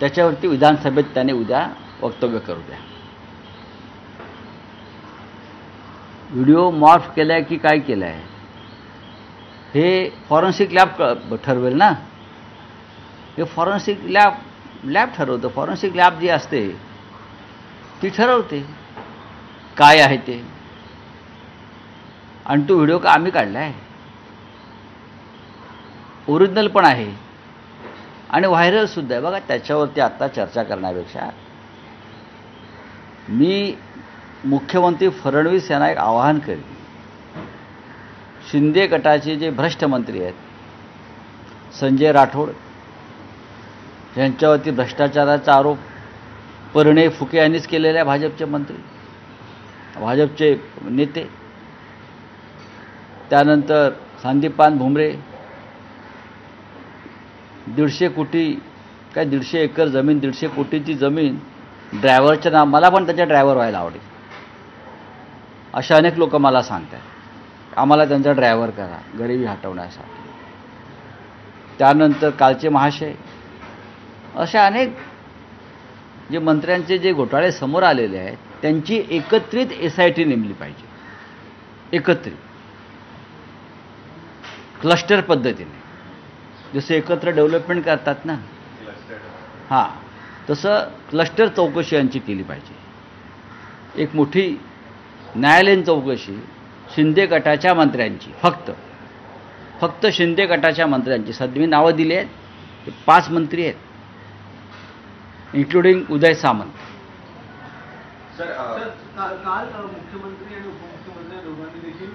त्याच्यावरती विधानसभेत त्याने उद्या वक्तव्य करू द्या. व्हिडिओ मॉर्फ केलाय की काय केलाय हे फॉरेन्सिक लॅब ठरवेल ना. हे फॉरेन्सिक लॅब ठरवतं. फॉरेन्सिक लॅब जी असते ती ठरवते काय आहे ते. आणि तो व्हिडिओ का आम्ही काढला आहे, ओरिजिनल पण आहे आणि व्हायरलसुद्धा आहे. बघा, त्याच्यावरती आत्ता चर्चा करण्यापेक्षा मी मुख्यमंत्री फडणवीस यांना एक आवाहन करेन. शिंदे गटाचे जे भ्रष्ट मंत्री आहेत, संजय राठोड यांच्यावरती भ्रष्टाचाराचा आरोप परिणय फुके यांनीच केलेला आहे. भाजपचे मंत्री, भाजपचे नेते. त्यानंतर संदीपान भुमरे 150 कोटी काय 150 एकर जमीन, 150 कोटीची जमीन ड्रायव्हरच्या नाव. मला पण त्याच्या ड्रायव्हर व्हायला आवडेल. अशा अनेक लोक मला सांगतात आम्हाला त्यांचा ड्रायव्हर करा गरिबी हटवण्यासाठी. त्यानंतर कालचे महाशय, अशा अनेक जे मंत्र्यांचे जे घोटाळे समोर आलेले आहेत त्यांची एकत्रित SIT नेमली पाहिजे. एकत्रित क्लस्टर पद्धतीने, जसं एकत्र डेव्हलपमेंट करतात ना, हां, तसं क्लस्टर चौकशी यांची केली पाहिजे. एक मोठी न्यायालयीन चौकशी शिंदे गटाच्या मंत्र्यांची, फक्त शिंदे गटाच्या मंत्र्यांची. सध्या मी नावं दिली आहेत, ते 5 मंत्री आहेत, इन्क्लुडिंग उदय सामंत. काल मुख्यमंत्री आणि उपमुख्यमंत्री दोघांनी देखील